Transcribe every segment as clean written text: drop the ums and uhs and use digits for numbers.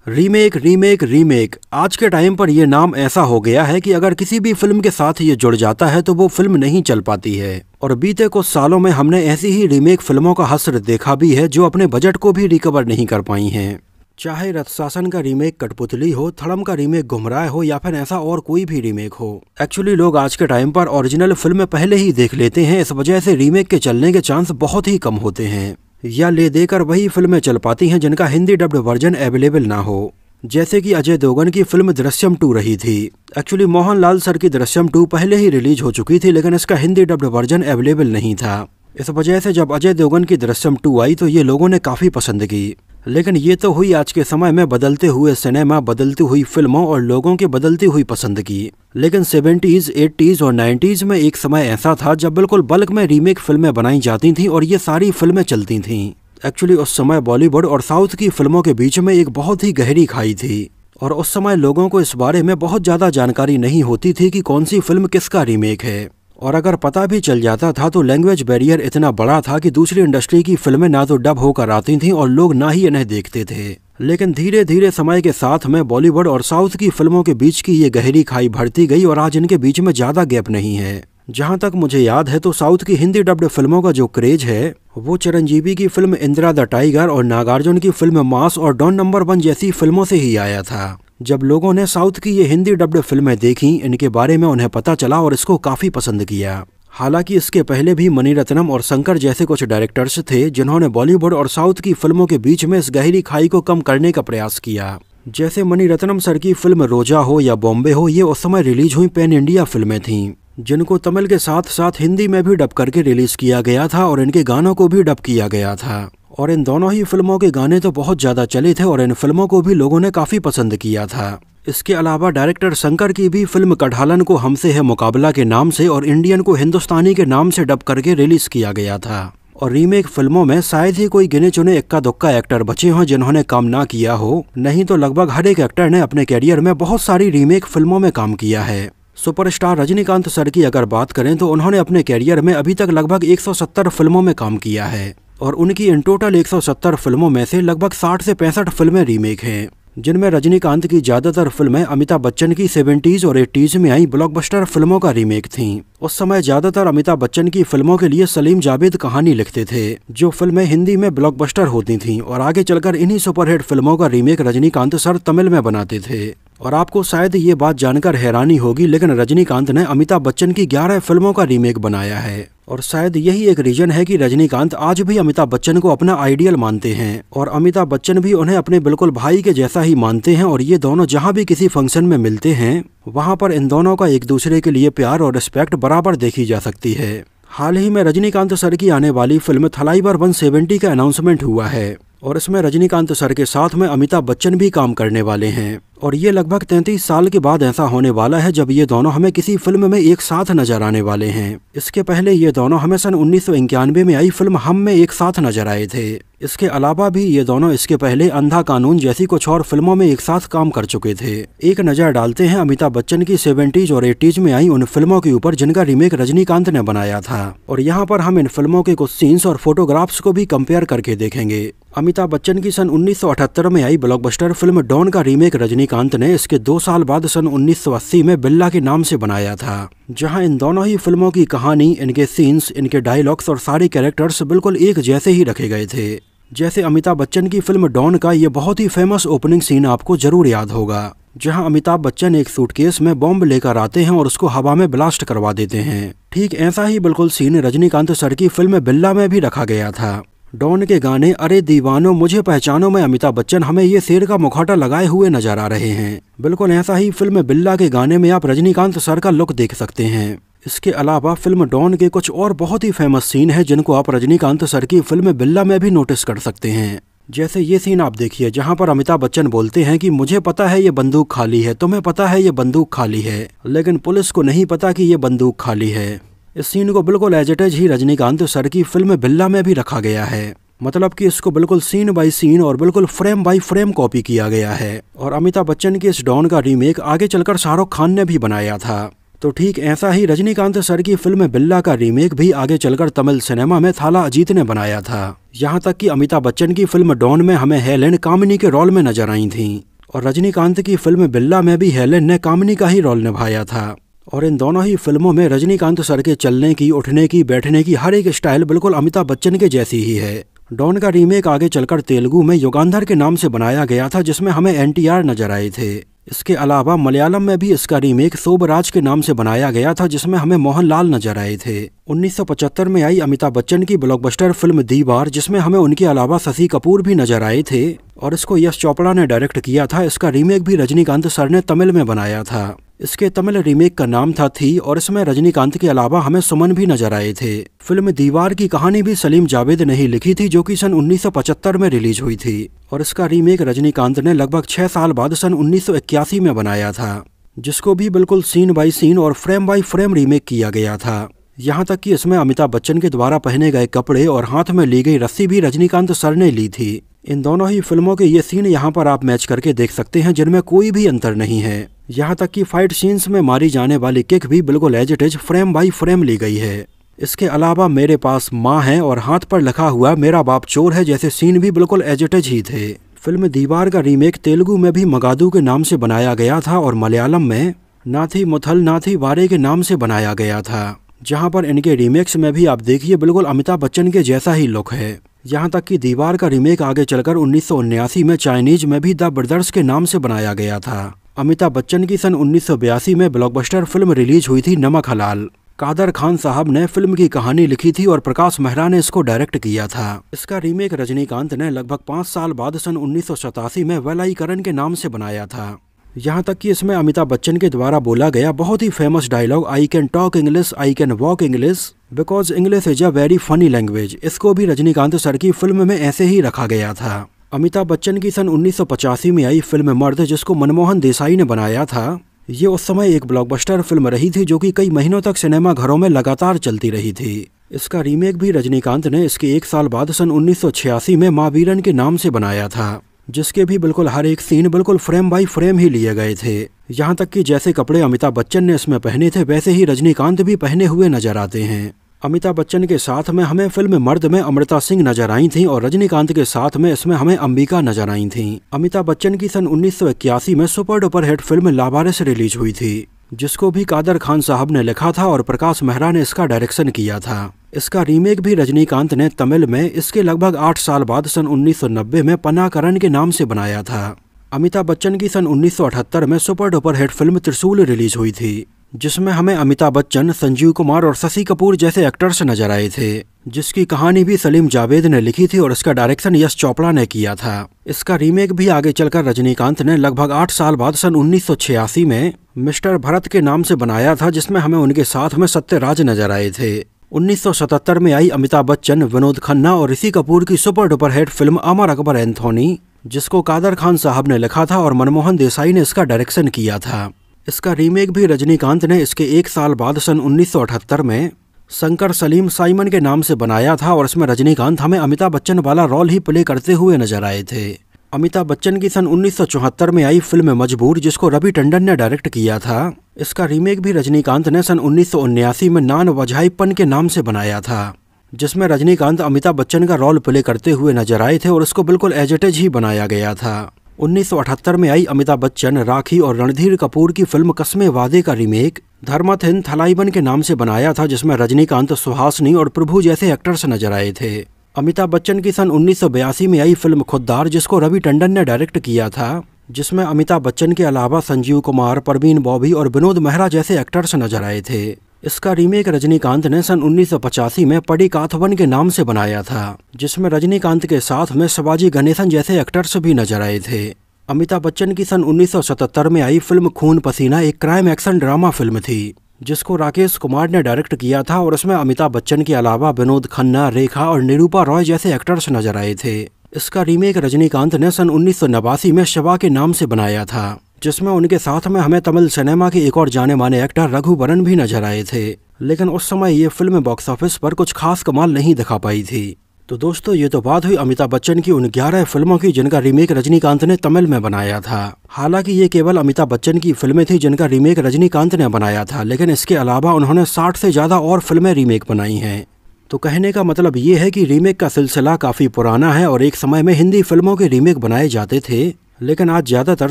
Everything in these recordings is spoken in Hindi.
रीमेक रीमेक रीमेक आज के टाइम पर यह नाम ऐसा हो गया है कि अगर किसी भी फिल्म के साथ ये जुड़ जाता है तो वो फिल्म नहीं चल पाती है। और बीते कुछ सालों में हमने ऐसी ही रीमेक फिल्मों का हश्र देखा भी है जो अपने बजट को भी रिकवर नहीं कर पाई हैं। चाहे रथशासन का रीमेक कठपुतली हो, थड़म का रीमेक गुमराह हो या फिर ऐसा और कोई भी रीमेक हो। एक्चुअली लोग आज के टाइम पर ओरिजिनल फिल्म पहले ही देख लेते हैं, इस वजह से रीमेक के चलने के चांस बहुत ही कम होते हैं या ले देकर वही फिल्में चल पाती हैं जिनका हिंदी डब्ड वर्जन अवेलेबल ना हो। जैसे कि अजय देवगन की फिल्म दृश्यम 2 रही थी। एक्चुअली मोहनलाल सर की दृश्यम 2 पहले ही रिलीज हो चुकी थी, लेकिन इसका हिंदी डब्ड वर्जन अवेलेबल नहीं था। इस वजह से जब अजय देवगन की दृश्यम 2 आई तो ये लोगों ने काफी पसंद की। लेकिन ये तो हुई आज के समय में बदलते हुए सिनेमा, बदलती हुई फिल्मों और लोगों की बदलती हुई पसंद की। लेकिन 70s, 80s और 90s में एक समय ऐसा था जब बिल्कुल बल्क में रीमेक फिल्में बनाई जाती थीं और ये सारी फिल्में चलती थीं। एक्चुअली उस समय बॉलीवुड और साउथ की फिल्मों के बीच में एक बहुत ही गहरी खाई थी और उस समय लोगों को इस बारे में बहुत ज़्यादा जानकारी नहीं होती थी कि कौन सी फिल्म किसका रीमेक है। और अगर पता भी चल जाता था तो लैंग्वेज बैरियर इतना बड़ा था कि दूसरी इंडस्ट्री की फिल्में ना तो डब होकर आती थीं और लोग ना ही इन्हें देखते थे। लेकिन धीरे धीरे समय के साथ में बॉलीवुड और साउथ की फिल्मों के बीच की ये गहरी खाई बढ़ती गई और आज इनके बीच में ज़्यादा गैप नहीं है। जहां तक मुझे याद है तो साउथ की हिंदी डब्ड फिल्मों का जो क्रेज है वो चिरंजीवी की फिल्म इंदिरा द टाइगर और नागार्जुन की फिल्म मास और डॉन नंबर 1 जैसी फिल्मों से ही आया था। जब लोगों ने साउथ की ये हिंदी डब्ड फिल्में देखी, इनके बारे में उन्हें पता चला और इसको काफी पसंद किया। हालांकि इसके पहले भी मणिरत्नम और शंकर जैसे कुछ डायरेक्टर्स थे जिन्होंने बॉलीवुड और साउथ की फिल्मों के बीच में इस गहरी खाई को कम करने का प्रयास किया। जैसे मणिरत्नम सर की फिल्म रोजा हो या बॉम्बे हो, ये उस समय रिलीज हुई पैन इंडिया फिल्में थीं जिनको तमिल के साथ साथ हिंदी में भी डब करके रिलीज किया गया था और इनके गानों को भी डब किया गया था। और इन दोनों ही फिल्मों के गाने तो बहुत ज़्यादा चले थे और इन फिल्मों को भी लोगों ने काफ़ी पसंद किया था। इसके अलावा डायरेक्टर शंकर की भी फिल्म कढ़ालन को हमसे है मुकाबला के नाम से और इंडियन को हिंदुस्तानी के नाम से डब करके रिलीज किया गया था। और रीमेक फिल्मों में शायद ही कोई गिने चुने इक्का दुक्का एक्टर बचे हों जिन्होंने काम ना किया हो, नहीं तो लगभग हर एक एक्टर ने अपने कैरियर में बहुत सारी रीमेक फिल्मों में काम किया है। सुपरस्टार रजनीकांत सर की अगर बात करें तो उन्होंने अपने कैरियर में अभी तक लगभग 170 फिल्मों में काम किया है और उनकी इन टोटल 170 फिल्मों में से लगभग 60 से 65 फिल्में रीमेक हैं, जिनमें रजनीकांत की ज़्यादातर फिल्में अमिताभ बच्चन की 70s और 80s में आई ब्लॉकबस्टर फिल्मों का रीमेक थीं। उस समय ज़्यादातर अमिताभ बच्चन की फिल्मों के लिए सलीम जावेद कहानी लिखते थे, जो फिल्में हिंदी में ब्लॉकबस्टर होती थीं और आगे चलकर इन्हीं सुपरहिट फिल्मों का रीमेक रजनीकांत सर तमिल में बनाते थे। और आपको शायद ये बात जानकर हैरानी होगी, लेकिन रजनीकांत ने अमिताभ बच्चन की 11 फिल्मों का रीमेक बनाया है और शायद यही एक रीजन है कि रजनीकांत आज भी अमिताभ बच्चन को अपना आइडियल मानते हैं और अमिताभ बच्चन भी उन्हें अपने बिल्कुल भाई के जैसा ही मानते हैं। और ये दोनों जहां भी किसी फंक्शन में मिलते हैं वहां पर इन दोनों का एक दूसरे के लिए प्यार और रिस्पेक्ट बराबर देखी जा सकती है। हाल ही में रजनीकांत सर की आने वाली फिल्म थलाइवर 170 का अनाउंसमेंट हुआ है और इसमें रजनीकांत सर के साथ में अमिताभ बच्चन भी काम करने वाले हैं। और ये लगभग 33 साल के बाद ऐसा होने वाला है जब ये दोनों हमें किसी फिल्म में एक साथ नजर आने वाले हैं। इसके पहले ये दोनों हमें सन 1991 में आई फिल्म हम में एक साथ नजर आए थे। इसके अलावा भी ये दोनों इसके पहले अंधा कानून जैसी कुछ और फिल्मों में एक साथ काम कर चुके थे। एक नज़र डालते हैं अमिताभ बच्चन की 70s और 80s में आई उन फिल्मों के ऊपर जिनका रीमेक रजनीकांत ने बनाया था और यहाँ पर हम इन फिल्मों के कुछ सीन्स और फोटोग्राफ्स को भी कंपेयर करके देखेंगे। अमिताभ बच्चन की सन 1978 में आई ब्लॉकबस्टर फिल्म डॉन का रीमेक रजनीकांत ने इसके 2 साल बाद सन 1980 में बिल्ला के नाम से बनाया था, जहां इन दोनों ही फिल्मों की कहानी, इनके सीन्स, इनके डायलॉग्स और सारे कैरेक्टर्स बिल्कुल एक जैसे ही रखे गए थे। जैसे अमिताभ बच्चन की फिल्म डॉन का ये बहुत ही फेमस ओपनिंग सीन आपको जरूर याद होगा, जहां अमिताभ बच्चन एक सूटकेस में बॉम्ब लेकर आते हैं और उसको हवा में ब्लास्ट करवा देते हैं। ठीक ऐसा ही बिल्कुल सीन रजनीकांत सर की फिल्म बिल्ला में भी रखा गया था। डॉन के गाने अरे दीवानो मुझे पहचानो में अमिताभ बच्चन हमें ये शेर का मुखौटा लगाए हुए नजर आ रहे हैं। बिल्कुल ऐसा ही फिल्म बिल्ला के गाने में आप रजनीकांत सर का लुक देख सकते हैं। इसके अलावा फिल्म डॉन के कुछ और बहुत ही फेमस सीन है जिनको आप रजनीकांत सर की फिल्म बिल्ला में भी नोटिस कर सकते हैं। जैसे ये सीन आप देखिए जहां पर अमिताभ बच्चन बोलते हैं कि मुझे पता है ये बंदूक खाली है, तुम्हें पता है ये बंदूक खाली है, लेकिन पुलिस को नहीं पता कि ये बंदूक खाली है। इस सीन को बिल्कुल एज इट इज ही रजनीकांत सर की फिल्म बिल्ला में भी रखा गया है, मतलब कि इसको बिल्कुल सीन बाय सीन और बिल्कुल फ्रेम बाय फ्रेम कॉपी किया गया है। और अमिताभ बच्चन की इस डॉन का रीमेक आगे चलकर शाहरुख खान ने भी बनाया था। तो ठीक ऐसा ही रजनीकांत सर की फिल्म बिल्ला का रीमेक भी आगे चलकर तमिल सिनेमा में थाला अजीत ने बनाया था। यहाँ तक कि अमिताभ बच्चन की फिल्म डॉन में हमें हेलेन कामिनी के रोल में नजर आई थीं। और रजनीकांत की फिल्म बिल्ला में भी हेलेन ने कामिनी का ही रोल निभाया था। और इन दोनों ही फिल्मों में रजनीकांत सर के चलने की, उठने की, बैठने की हर एक स्टाइल बिल्कुल अमिताभ बच्चन के जैसी ही है। डॉन का रीमेक आगे चलकर तेलुगु में युगांधर के नाम से बनाया गया था, जिसमें हमें NTR नजर आए थे। इसके अलावा मलयालम में भी इसका रीमेक सोबराज के नाम से बनाया गया था, जिसमें हमें मोहनलाल नजर आए थे। 1975 में आई अमिताभ बच्चन की ब्लॉकबस्टर फिल्म दीवार, जिसमें हमें उनके अलावा शशि कपूर भी नजर आए थे और इसको यश चोपड़ा ने डायरेक्ट किया था। इसका रीमेक भी रजनीकांत सर ने तमिल में बनाया था। इसके तमिल रीमेक का नाम था थी और इसमें रजनीकांत के अलावा हमें सुमन भी नजर आए थे। फिल्म दीवार की कहानी भी सलीम जावेद ने ही लिखी थी, जो कि सन 1975 में रिलीज हुई थी और इसका रीमेक रजनीकांत ने लगभग 6 साल बाद सन 1981 में बनाया था, जिसको भी बिल्कुल सीन बाय सीन और फ्रेम बाय फ्रेम रीमेक किया गया था। यहाँ तक कि इसमें अमिताभ बच्चन के द्वारा पहने गए कपड़े और हाथ में ली गई रस्सी भी रजनीकांत सर ने ली थी। इन दोनों ही फिल्मों के ये सीन यहाँ पर आप मैच करके देख सकते हैं, जिनमें कोई भी अंतर नहीं है। यहाँ तक कि फाइट सीन्स में मारी जाने वाली किक भी बिल्कुल as it is frame by frame ली गई है। इसके अलावा मेरे पास माँ है और हाथ पर लिखा हुआ मेरा बाप चोर है जैसे सीन भी बिल्कुल एज इट इज ही थे। फिल्म दीवार का रीमेक तेलुगु में भी मगादू के नाम से बनाया गया था और मलयालम में नाथी मुथल नाथी वारे के नाम से बनाया गया था, जहाँ पर इनके रीमेक्स में भी आप देखिए बिल्कुल अमिताभ बच्चन के जैसा ही लुक है। यहाँ तक कि दीवार का रीमेक आगे चलकर 1979 में चाइनीज में भी द ब्रदर्स के नाम से बनाया गया था। अमिताभ बच्चन की सन 1982 में ब्लॉकबस्टर फिल्म रिलीज हुई थी नमक हलाल। कादर खान साहब ने फिल्म की कहानी लिखी थी और प्रकाश मेहरा ने इसको डायरेक्ट किया था। इसका रीमेक रजनीकांत ने लगभग 5 साल बाद सन 1987 में वेलाइकरन के नाम से बनाया था। यहाँ तक कि इसमें अमिताभ बच्चन के द्वारा बोला गया बहुत ही famous dialogue I can talk English, I can walk English because English is a very funny language, इसको भी रजनीकांत सर की फिल्म में ऐसे ही रखा गया था। अमिताभ बच्चन की सन 1985 में आई फिल्म मर्द, जिसको मनमोहन देसाई ने बनाया था, ये उस समय एक ब्लॉकबस्टर फिल्म रही थी जो कि कई महीनों तक सिनेमा घरों में लगातार चलती रही थी। इसका रीमेक भी रजनीकांत ने इसके 1 साल बाद सन 1986 में माँ वीरन के नाम से बनाया था, जिसके भी बिल्कुल हर एक सीन बिल्कुल फ्रेम बाय फ्रेम ही लिए गए थे। यहाँ तक कि जैसे कपड़े अमिताभ बच्चन ने इसमें पहने थे वैसे ही रजनीकांत भी पहने हुए नजर आते हैं। अमिताभ बच्चन के साथ में हमें फिल्म मर्द में अमृता सिंह नजर आई थी और रजनीकांत के साथ में इसमें हमें अंबिका नजर आई थी। अमिताभ बच्चन की सन 1981 में सुपर डुपर हिट फिल्म लावारिस रिलीज हुई थी, जिसको भी कादर खान साहब ने लिखा था और प्रकाश मेहरा ने इसका डायरेक्शन किया था। इसका रीमेक भी रजनीकांत ने तमिल में इसके लगभग 8 साल बाद सन 1990 में पनाकरण के नाम से बनाया था। अमिताभ बच्चन की सन 1978 में सुपर डुपर हिट फिल्म त्रिशूल रिलीज हुई थी, जिसमें हमें अमिताभ बच्चन, संजीव कुमार और शशि कपूर जैसे एक्टर्स नजर आए थे, जिसकी कहानी भी सलीम जावेद ने लिखी थी और इसका डायरेक्शन यश चोपड़ा ने किया था। इसका रीमेक भी आगे चलकर रजनीकांत ने लगभग 8 साल बाद सन 1986 में मिस्टर भरत के नाम से बनाया था, जिसमें हमें उनके साथ में सत्यराज नजर आए थे। 1977 में आई अमिताभ बच्चन, विनोद खन्ना और ऋषि कपूर की super duper hit film Amar Akbar Anthony, जिसको कादर खान साहब ने लिखा था और मनमोहन देसाई ने इसका डायरेक्शन किया था। इसका रीमेक भी रजनीकांत ने इसके 1 साल बाद सन 1978 में शंकर सलीम साइमन के नाम से बनाया था और इसमें रजनीकांत हमें अमिताभ बच्चन वाला रोल ही प्ले करते हुए नजर आए थे। अमिताभ बच्चन की सन 1974 में आई फिल्म मजबूर, जिसको रवि टंडन ने डायरेक्ट किया था, इसका रीमेक भी रजनीकांत ने सन 1979 में नान वजाइपन के नाम से बनाया था, जिसमें रजनीकांत अमिताभ बच्चन का रोल प्ले करते हुए नजर आए थे और इसको बिल्कुल एज इट इज ही बनाया गया था। 1978 में आई अमिताभ बच्चन, राखी और रणधीर कपूर की फिल्म कस्मे वादे का रीमेक धर्मथिन थलाइवन के नाम से बनाया था, जिसमें रजनीकांत, सुहासिनी और प्रभु जैसे एक्टर्स नजर आए थे। अमिताभ बच्चन की सन 1982 में आई फिल्म खुद्दार, जिसको रवि टंडन ने डायरेक्ट किया था, जिसमें अमिताभ बच्चन के अलावा संजीव कुमार, परवीन बॉबी और विनोद मेहरा जैसे एक्टर्स नजर आए थे। इसका रीमेक रजनीकांत ने सन 1985 में पडी काथवन के नाम से बनाया था, जिसमें रजनीकांत के साथ में शिवाजी गणेशन जैसे एक्टर्स भी नजर आए थे। अमिताभ बच्चन की सन 1977 में आई फिल्म खून पसीना एक क्राइम एक्शन ड्रामा फिल्म थी, जिसको राकेश कुमार ने डायरेक्ट किया था और उसमें अमिताभ बच्चन के अलावा विनोद खन्ना, रेखा और निरूपा रॉय जैसे एक्टर्स नजर आए थे। इसका रीमेक रजनीकांत ने सन 1989 में शिवा के नाम से बनाया था, जिसमें उनके साथ में हमें तमिल सिनेमा के एक और जाने माने एक्टर रघुवरन भी नजर आए थे, लेकिन उस समय ये फिल्म बॉक्स ऑफिस पर कुछ खास कमाल नहीं दिखा पाई थी। तो दोस्तों, ये तो बात हुई अमिताभ बच्चन की उन 11 फिल्मों की जिनका रीमेक रजनीकांत ने तमिल में बनाया था। हालांकि ये केवल अमिताभ बच्चन की फिल्में थी जिनका रीमेक रजनीकांत ने बनाया था, लेकिन इसके अलावा उन्होंने 60 से ज़्यादा और फिल्में रीमेक बनाई हैं। तो कहने का मतलब ये है कि रीमेक का सिलसिला काफ़ी पुराना है और एक समय में हिंदी फिल्मों के रीमेक बनाए जाते थे, लेकिन आज ज़्यादातर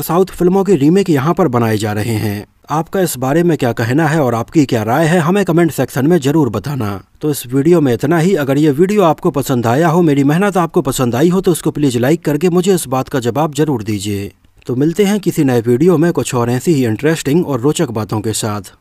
साउथ फिल्मों की रीमेक यहाँ पर बनाए जा रहे हैं। आपका इस बारे में क्या कहना है और आपकी क्या राय है, हमें कमेंट सेक्शन में ज़रूर बताना। तो इस वीडियो में इतना ही। अगर ये वीडियो आपको पसंद आया हो, मेरी मेहनत आपको पसंद आई हो, तो उसको प्लीज़ लाइक करके मुझे इस बात का जवाब ज़रूर दीजिए। तो मिलते हैं किसी नए वीडियो में कुछ और ऐसी ही इंटरेस्टिंग और रोचक बातों के साथ।